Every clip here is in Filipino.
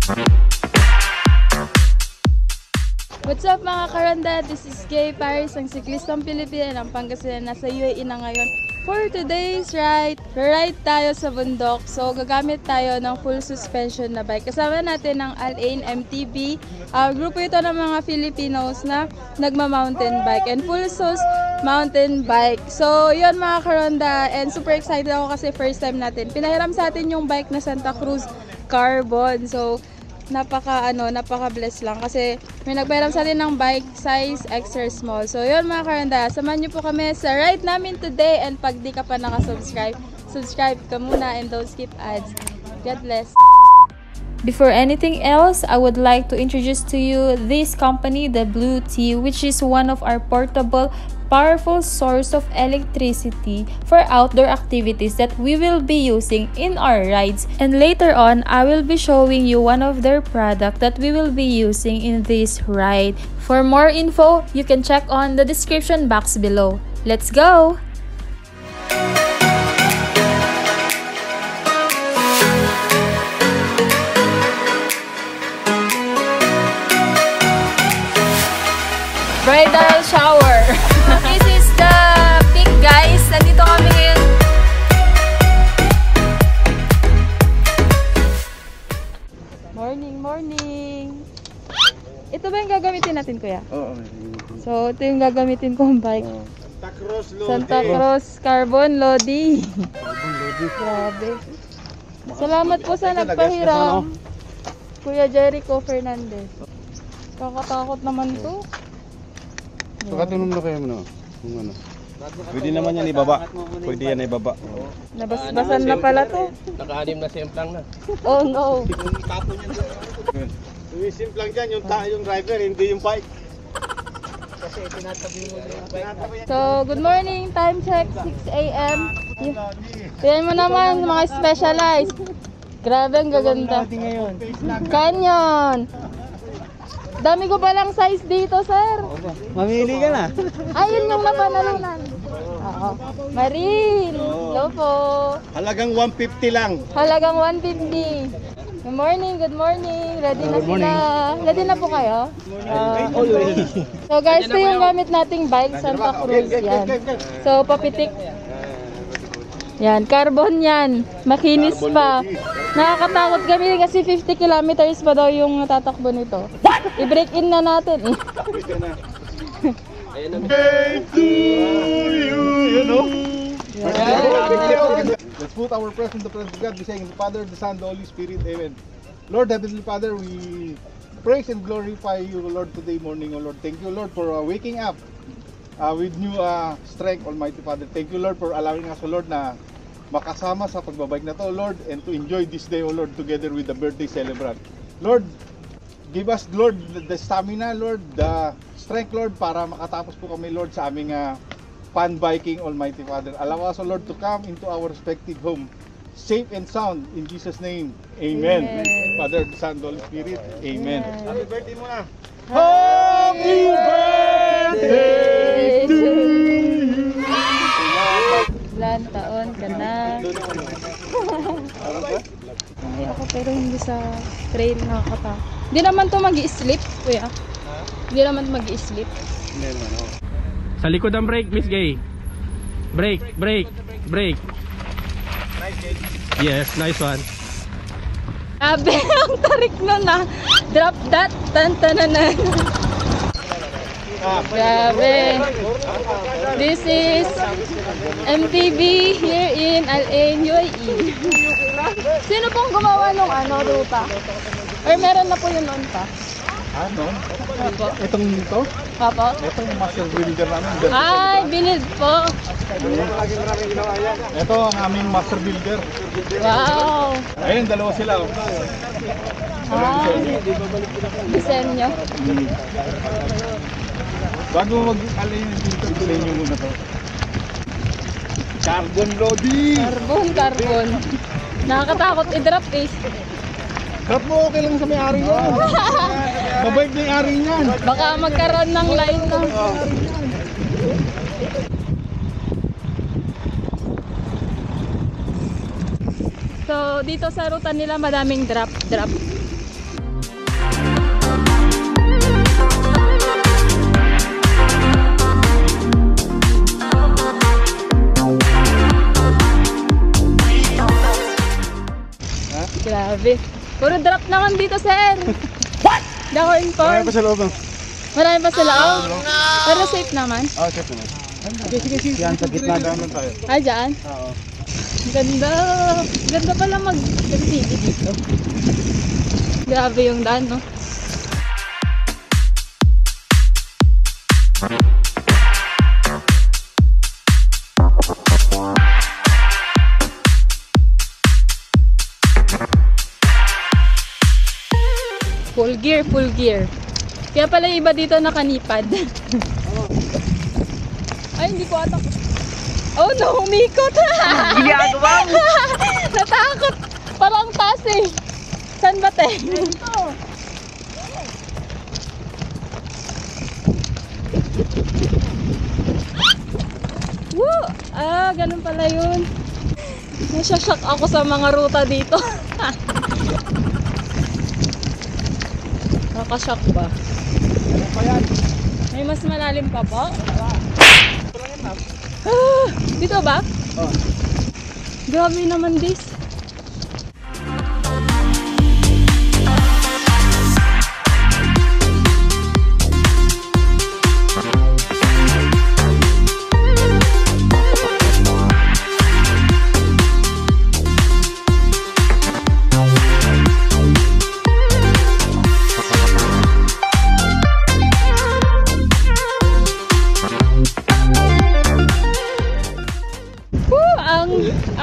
What's up mga karanda? This is Gaye, Paris, ang siklistang Pilipina ng Pangasinan. Nasa UAE na ngayon. For today's ride tayo sa bundok. So gagamit tayo ng full suspension na bike. Kasama natin ang Al-Ain MTB. Grupo ito ng mga Filipinos na nagma-mountain bike and full sus mountain bike. So yun mga karanda, and super excited ako kasi first time natin. Pinahiram sa atin yung bike na Santa Cruz Carbon. So napaka-bless lang kasi may nagpairam sa atin ng bike size extra small. So yun mga karanda, samahan niyo po kami sa ride namin today, and pag di ka pa nakasubscribe, subscribe ka muna and don't skip ads. God bless. Before anything else, I would like to introduce to you this company, the BLUETTI, which is one of our portable powerful source of electricity for outdoor activities that we will be using in our rides. And later on, I will be showing you one of their product that we will be using in this ride. For more info, you can check on the description box below. Let's go! Bridal shower. This is the peak, guys. Nandito kami ngayon. Morning. Ito ba yung gagamitin natin, kuya? Oo. So, ito yung gagamitin kong bike. Santa Cruz Carbon Lodi. Grabe. Salamat po sa nagpahiram, Kuya Jericho Fernandez. Kakatakot naman to. Pagkatunom na kayo mo, kung ano. Pwede naman yan ibaba. Pwede yan ibaba. Nabasbasan na pala to. Naka-anim na simplang na. Oh no. Tapon yan doon. Yung simplang dyan, yung driver, hindi yung bike. Kasi tinatabi mo yung bike. So, good morning. Time check, 6 AM. Tingnan mo naman, mga specialized. Grabe, ang gaganda. Canyon. Dami ko palang size dito, sir. Mamili ka na. Ayun yung napanalunan. Oo. Marine. Hello po. Halagang 150 lang. Halagang 150. Good morning. Ready na sila. Ready na po kayo? So guys, ito yung gamit nating bike, Santa Cruz. Yan. So papitik. Yan, carbon yan. Makinis pa. Nakakatakot kami kasi 50 kilometers pa daw yung tatakbo nito. I-break in na natin. Let's put our presence in the presence of God, be saying the Father, the Son, the Holy Spirit. Amen. Lord, Heavenly Father, we praise and glorify you, Lord, today morning, O Lord. Thank you, Lord, for waking up with new strength, Almighty Father. Thank you, Lord, for allowing us, O Lord, na makasama sa pagbabike na to, Lord, and to enjoy this day, O Lord, together with the birthday celebrant. Lord, give us, Lord, the stamina, Lord, the strength, Lord, para makatapos po kami, Lord, sa aming fun biking, Almighty Father. Allow us, O Lord, to come into our respective home safe and sound, in Jesus' name. Amen. Father, the Son, the Holy Spirit. Amen. Happy birthday muna. Happy birthday to you. Ilan taon ka na? Ay, ako pero hindi sa trail nakakata. Hindi naman to mag-i-slip, kuya. Hindi naman mag-i-slip. Hindi naman, Sa likod ang brake, Miss Gaye. Brake. Yes, nice one. Grabe, ang tarik nun na. Drop that, tantananan. Grabe. This is MTB here in Al-Ain, UAE. Sino pong gumawa nung ruta? Or meron na po yun noon pa? Ano? Apo. Itong ito? Apo. Ito yung master builder namin. Ay, binid po. Ito ang aming master builder. Wow. Ayun, dalawa sila. Disenyo. Bago mag-alay yung dito, bilhin nyo muna to. Carbon Lodi! Carbon. Nakakatakot i-drop eh. Drop mo, okay lang sa may-ari nyo. Mabait na yung ari niyan. Baka magkaroon ng line na. So, dito sa ruta nila madaming drop. Grabe. Puro drop naman dito, sir. What? Hindi ako informed. Marami pa sa loob. Marami pa sila. Oh, no. Pero safe naman. Oh, safe naman. Sige. Yan, sa gitna naman tayo. Ah, dyan? Oo. Ganda. Ganda pala mag-TV dito. Grabe yung daan, no? Full gear, full gear. Kaya pala yung iba dito nakanipad. Ay, hindi ko atak. Oh no, umikot! Ginagawa mo! Natakot! Parang taas eh. Saan ba te? Dito. Woo! Ah, ganun pala yun. Nasashock ako sa mga ruta dito. Nakashock ba? May mas malalim pa po? Ah, dito ba? Oh. Grabe naman this.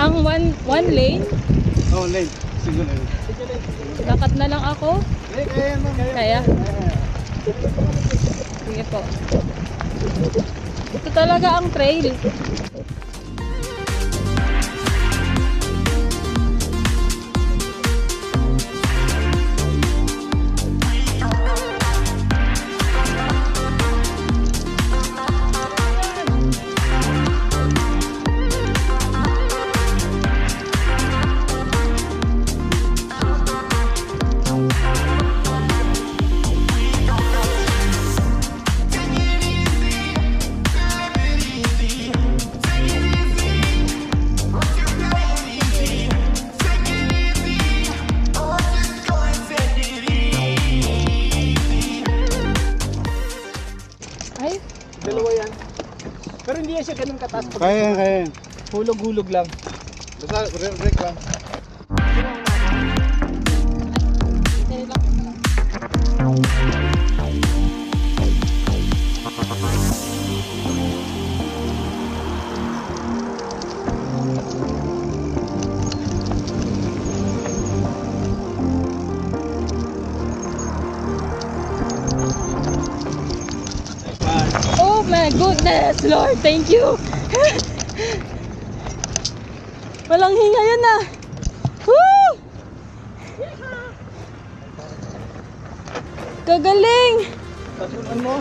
Ang one lane. Oh, lane. Single lane. Dakat na lang ako. Kaya. Sige po. Ito talaga ang trail. Dalawa yan. Pero hindi yan siya ganun kataas. Kaya. Hulog-hulog lang. Basta, break lang. Oh my goodness, Lord, thank you. Walang hinga yan ah. Woo! Gagaling. Tasunan mo.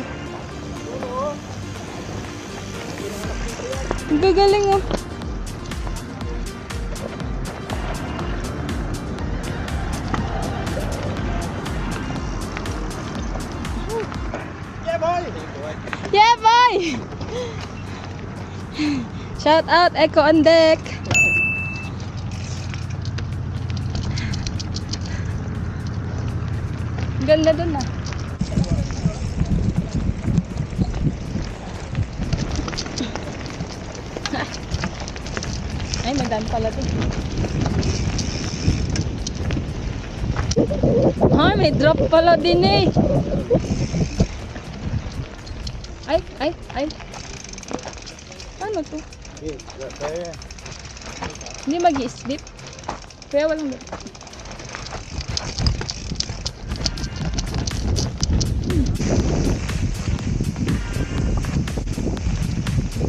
Gagaling oh. Yeah, boy! Yeah, boy! Shout out, Echo on deck. Ganda dun ah. Ay, madami pala din. Ay, may drop pala din eh. Ay. Ano to? Hindi mag-i-slip. Kaya walang drop.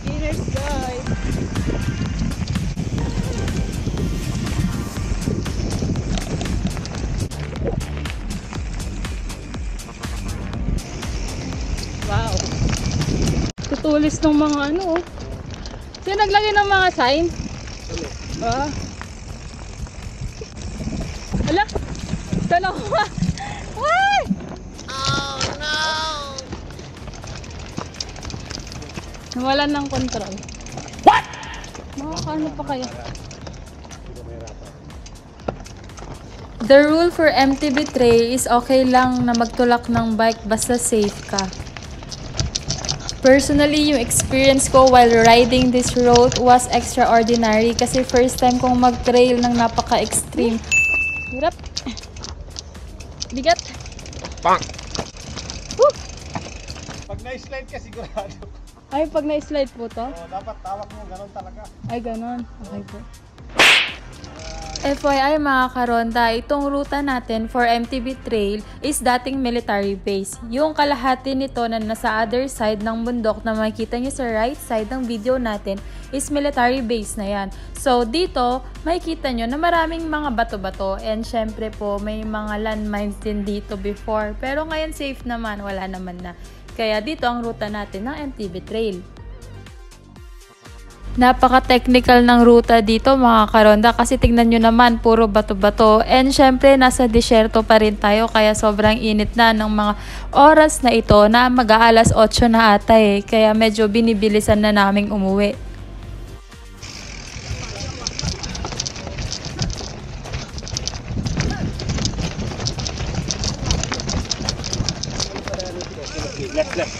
Beginners guys. Wow. Tutulis ng mga ano oh. Sino naglagay ng mga sign? Ah. Ala. Dalawa. Ay! Oh no. Nawalan ng control. What? Makakaano pa kaya? The rule for MTB tray is okay lang na magtulak ng bike basta safe ka. Personally, yung experience ko while riding this road was extraordinary kasi first time kong mag-trail ng napaka-extreme. Hirap. Bigat. Bang! Woo! Pag na-slide ka sigurado. Ay, pag na-slide po to? Dapat tawak mo, ganun talaga. Ay, ganon. Okay po. FYI mga karonda, itong ruta natin for MTB Trail is dating military base. Yung kalahati nito na nasa other side ng bundok na makikita nyo sa right side ng video natin is military base na yan. So dito, makikita nyo na maraming mga bato-bato and syempre po may mga landmines din dito before. Pero ngayon safe naman, wala naman na. Kaya dito ang ruta natin ng MTB Trail. Napaka-technical ng ruta dito mga karonda kasi tingnan nyo naman puro bato-bato and syempre nasa disyerto pa rin tayo kaya sobrang init na ng mga oras na ito na mag-aalas 8 na ata kaya medyo binibilisan na naming umuwi.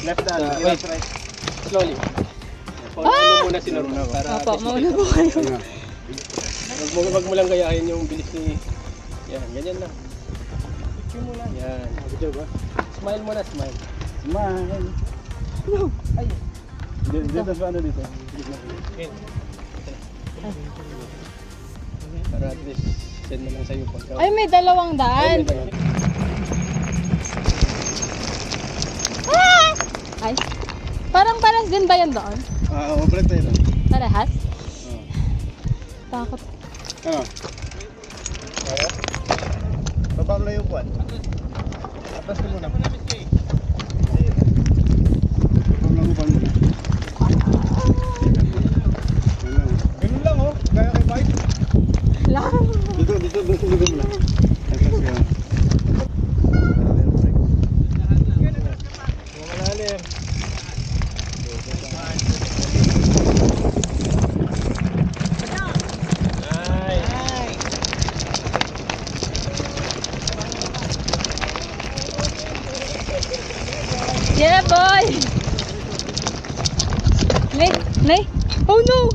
Left, right. Slowly. Ano muna si Norma para Mauna po kayo. Wag mo lang gayahin yung bilis ni. Yan, ganyan lang. Picture mo lang. Yan. Video ba? Smile muna, smile. Smile. Ay. Dito sa ano dito? Okay. Para at least send mo lang sa'yo pagka. Ay, may 200. Ay. Parang paras din ba yan doon? Operate tayo. Parehas? Takot. Ano? Babang na yung kwan. Atas ko muna. Babang lang upang muna. Ganun lang oh. Gaya kay bike. Lang. Dito muna. Atas yan. Malalim. Yeah, boy! Nay! Oh no!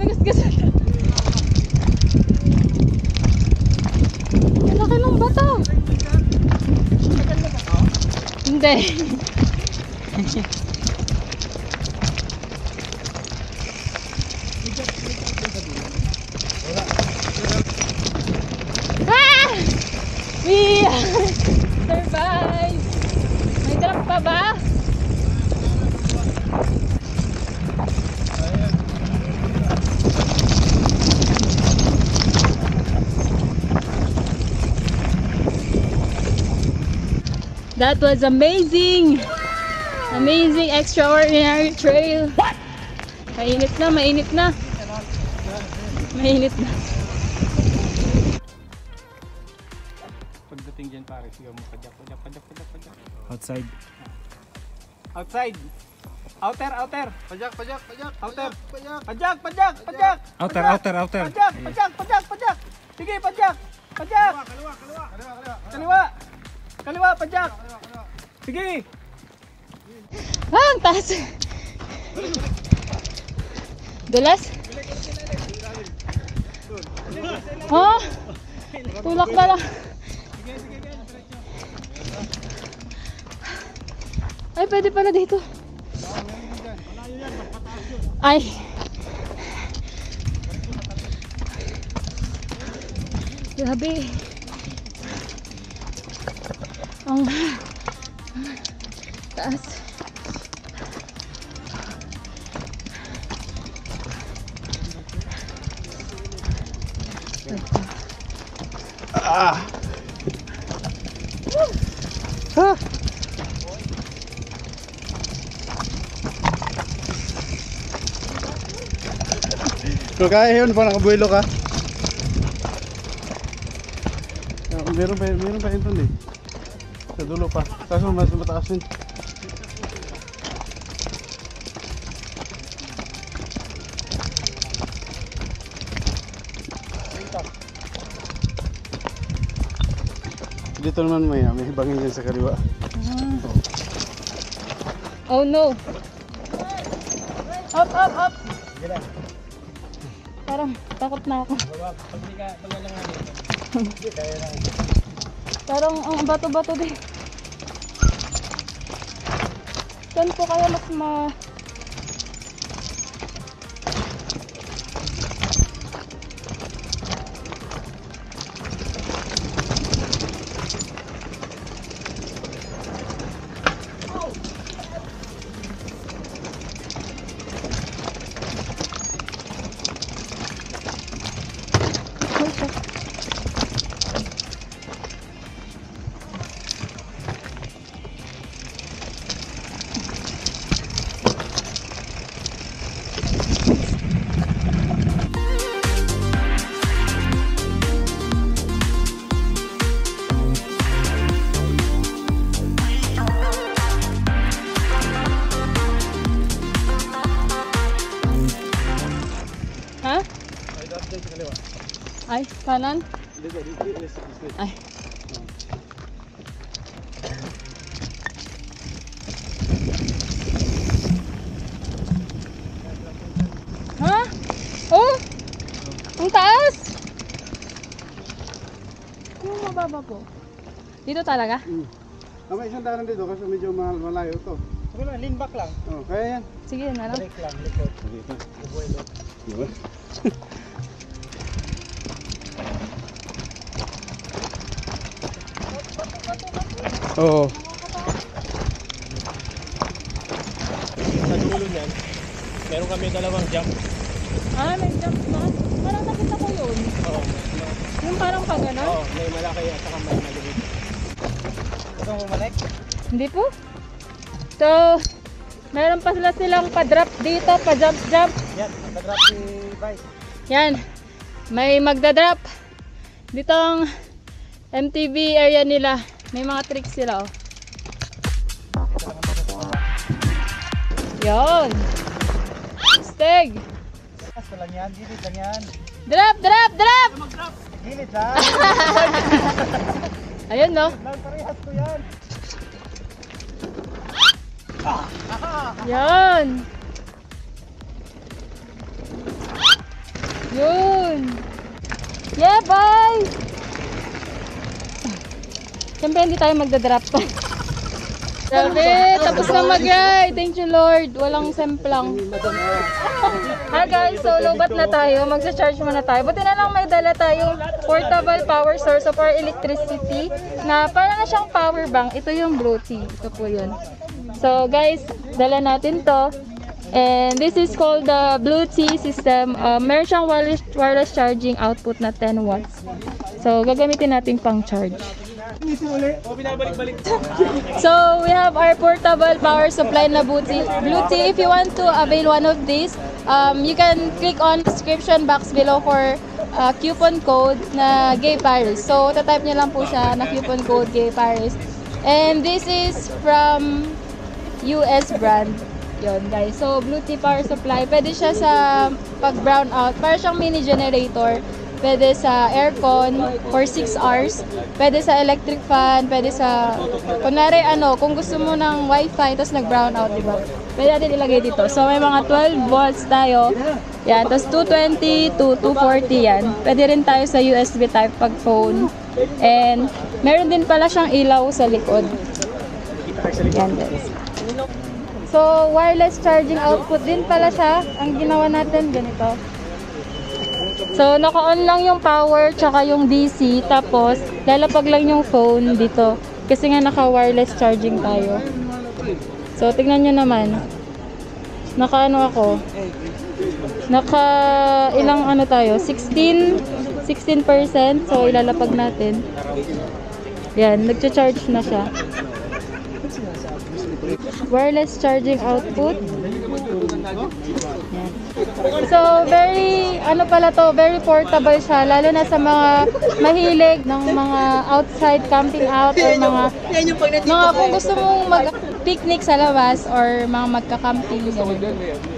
Nagasgasan ka! Ang laki ng bata! Hindi! Ah! We survive! May truck pa ba? That was amazing! Amazing, extraordinary trail. Mainit na, mainit na. Mainit na. Pagdating dyan pare, sigaw mo pajak. Outside. Outside. Outer. Pajak. Outer. Pajak. Pajak. Outer. Pajak. Sige, pajak. Kaliwa, pajak. Sige. Ah, ang taas. Dulas? Oh, tulak na lang. Ay, pwede pala dito. Ay. Grabe. Ang taas. So kaya yun, pa nakabuelo ka. Meron pa yun dun eh. Sa dulo pa. Kaso mas mataas yun. Dito naman may bangin dyan sa kaliwa. Oh no! Up, up, up! Parang takot na ako. Parang ang bato-bato din. Saan po kaya mas Ha? Ay, kanan? Ay. Ha? Oh! Ang taas! Yung mababa po. Dito talaga? May isang daanan dito kasi medyo malayo to. Sige na, lean back lang. Oh, kaya yan. Sige na lang. Break lang, likod. Diba? Oo. Sa dulo niyan, meron kami dalawang jump. Ah, may jump na. Parang nakita ko yun. Oo. Yung parang pa gano'n? Oo, may malaki at saka may maliit. Ito mo bumalik? Hindi po. So, meron pa silang pa-drop dito, pa-jump-jump. Yan, nag-drop si Vice. Yan. May magda-drop. Dito ang MTB area nila. May mga tricks sila, oh. Yon. Steg. Basta lang yan, gilid lang yan. Drop, drop, drop! Gilid ha? Ayun, no? Parehas ko yan. Yan. Yun. Yeah, bye! Siyempre hindi tayo magdadrop pa. Grabe, tapos na mag-ride. Thank you Lord. Walang semplang. Hi guys, so lobat na tayo. Magsa-charge muna tayo. Buti na lang may dala tayong portable power source of our electricity na para na siyang power bank. Ito yung BLUETTI. Ito po yun. So guys, dala natin to. And this is called the BLUETTI system. Meron siyang wireless charging output na 10 watts. So gagamitin natin pang charge. So we have our portable power supply na BLUETTI. If you want to avail one of these, you can click on description box below for coupon code na Gaye Paris. So tatype niyo lang po siya na coupon code Gaye Paris. And this is from US brand. Yun guys. So BLUETTI power supply. Pwede siya sa pag brown out. Para siyang mini generator. Pwede sa aircon for 6 hours. Pwede sa electric fan. Pwede sa, kunwari kung gusto mo ng wifi, tapos nag-brown out, diba? Pwede natin ilagay dito. So, may mga 12 volts tayo. Yan. Tapos 220 to 240 yan. Pwede rin tayo sa USB type pag phone. And, meron din pala siyang ilaw sa likod. Yan guys. So, wireless charging output din pala siya. Ang ginawa natin, ganito. So, naka-on lang yung power tsaka yung DC, tapos lalapag lang yung phone dito kasi nga naka-wireless charging tayo. So, tignan nyo naman. Naka-ano ako? Naka-ilang tayo? 16%. So, ilalapag natin. Yan, nagcha-charge na siya. Wireless charging output. Yan. So, very, very portable siya, lalo na sa mga mahilig ng mga outside camping out or mga kung gusto mong mag-picnic sa labas or mga magka-camping,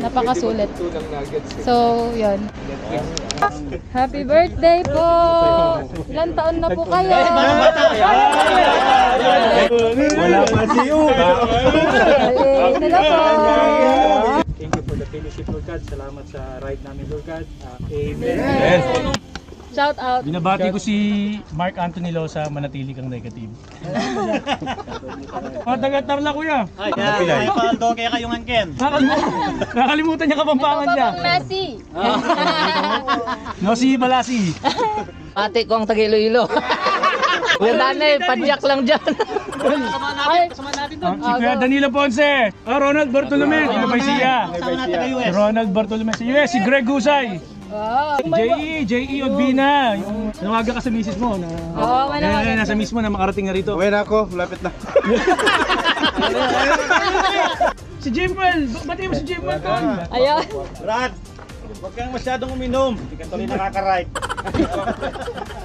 napakasulit. So, yun. Happy birthday po! Ilan taon na po kayo? Wala pa si Uga. Hello po. Thank you for the fellowship, Lord God. Salamat sa ride namin, Lord God. Amen. Yes. Shout out. Binabati ko si Mark Anthony Losa, manatili kang negative. Matagat-tar na kuya. Ay, Paldo, kaya kayong angken. Nakalimutan niya kapampangan niya. Messi. No, si Balasi. Ate ko ang Tag-Iloilo. Wala na eh, padyak lang dyan. Si Kuya Danilo Ponce. Ronald Bartolome. Sino ba siya? Si Ronald Bartolome. Si US. Si Greg Husay. Wow. J.E. Odbina. Yung nawaga ka sa misis mo. Oo, manawagan. Nasa mismo na makarating na rito. Uwi na ako, lapit na. Si Jimwell. Bati mo si Jimwell. Ayun. Brad, huwag kang masyadong uminom. Hindi ka tuloy nakaka-ride.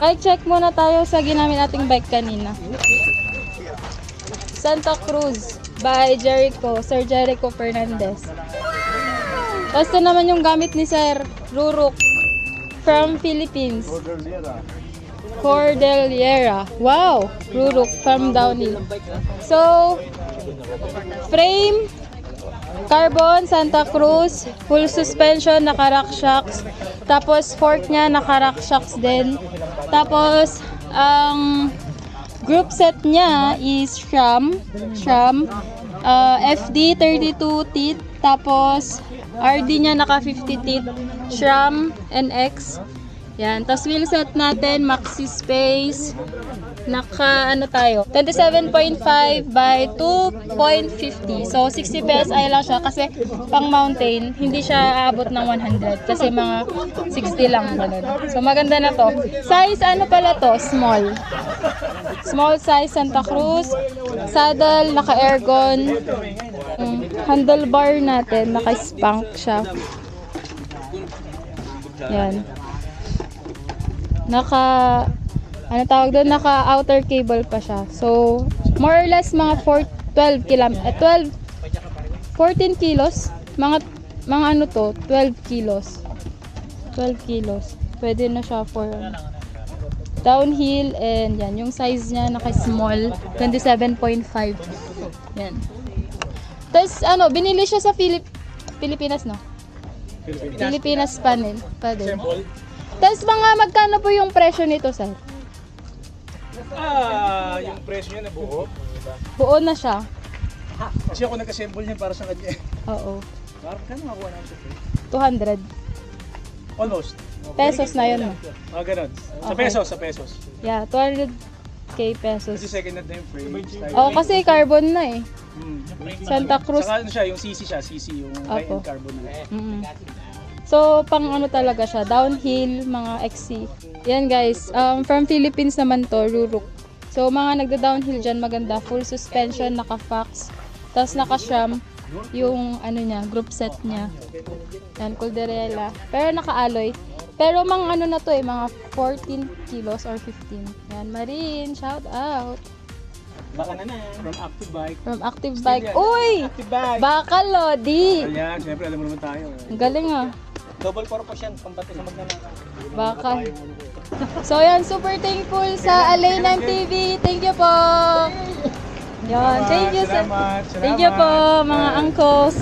Ay, check muna tayo sa ginamit nating bike kanina. Santa Cruz by Sir Jericho Fernandez. Tapos ito naman yung gamit ni Sir Ruruk from Philippines. Cordillera. Wow! Ruruk from Downhill. So, frame, carbon, Santa Cruz, full suspension, naka-rock shocks. Tapos, fork niya, naka-rock shocks din. Tapos, ang group set niya is SRAM, FD 32 teeth. Tapos, RD niya naka 50 teeth, SRAM NX. Yan. Tapos wheel set natin, maxi space. Naka ano tayo? 27.5 by 2.50. So 60 PSI lang siya kasi pang mountain, hindi siya aabot ng 100 kasi mga 60 lang ganun. So maganda na to. Size ano pala to? Small. Small size Santa Cruz. Saddle naka airgon. Handlebar natin naka-spank siya. Yan. Naka ano tawag doon, naka outer cable pa siya. So more or less mga 14 kilos. Mga ano to, 12 kilos. 12 kilos. Pwede na siya for downhill, and yan yung size niya naka small 27.5. Yan. Tapos ano, binili siya sa Pilipinas, no? Pilipinas pa din. Tapos mga magkano po yung presyo nito, sir? Yung presyo niya na buo. Buo na siya. Kasi ako nag-assemble niya para sa kanya. Oo. Parang kano makuha namin sa 200 almost. pesos na yun, no? Ganun. Sa Okay. pesos. Yeah, 200k pesos. Kasi second hand na yung frame. Oo, kasi carbon na eh. Santa Cruz. Saka ano siya, yung CC yung high-end Opo. carbon na. So, pang ano talaga siya, downhill, mga XC. Yan guys, from Philippines naman to, Ruruk. So, mga nagda-downhill dyan, maganda. Full suspension, naka-fax. Tapos naka-sham, yung ano niya, group set niya. Yan, Calderella. Pero naka-alloy. Pero mga ano na to eh, mga 14 kilos or 15. Yan, Marine, shout out. Baka na from Active Bike. From Active Bike. Uy! Baka Lodi! Ayan, syempre alam mo naman tayo. Ang galing ah. Double purpose yan, pambati sa magnanakaw. Baka. So yan, super thankful sa Alain MTB. Thank you po. Yan, thank you sa thank you po mga uncles.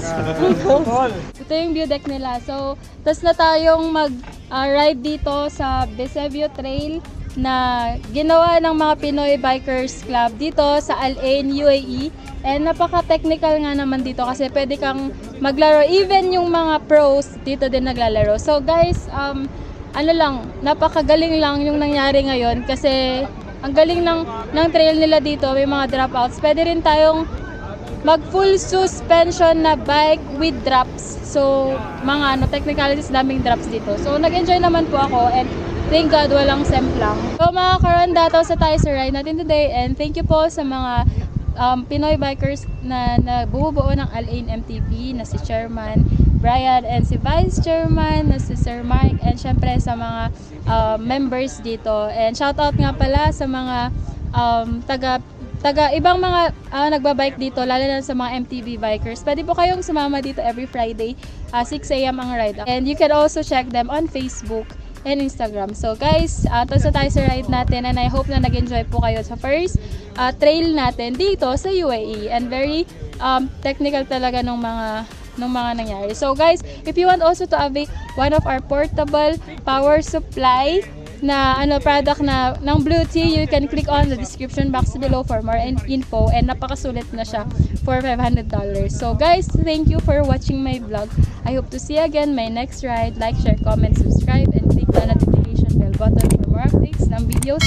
Ito yung view deck nila. So, tas na tayong mag-ride dito sa Besevio Trail na ginawa ng mga Pinoy Bikers Club dito sa Alain, UAE. And napaka-technical nga naman dito kasi pwede kang maglaro. Even yung mga pros dito din naglalaro. So guys, ano lang, napakagaling lang yung nangyari ngayon kasi ang galing ng trail nila dito. May mga dropouts. Pwede rin tayong mag full suspension na bike with drops. So mga technicalities, daming drops dito. So nag-enjoy naman po ako and thank God walang semplang. So mga karon, sa tayo sa ride natin today, and thank you po sa mga Pinoy bikers na bumubuo ng Alain MTB, na si Chairman Brian and si Vice Chairman na si Sir Mike, and syempre sa mga members dito. And shout out nga pala sa mga taga ibang mga nagbabike dito, lalo na sa mga MTB bikers. Pwede po kayong sumama dito every Friday, 6 AM ang ride. And you can also check them on Facebook and Instagram. So guys, tapos na tayo sa ride natin and I hope na nag-enjoy po kayo sa first trail natin dito sa UAE, and very technical talaga nung mga nangyari. So guys, if you want also to avail one of our portable power supply na product na ng BLUETTI, you can click on the description box below for more info, and napakasulit na siya for $500. So guys, thank you for watching my vlog. I hope to see you again my next ride. Like, share, comment, subscribe, and click the notification bell button for more updates ng videos.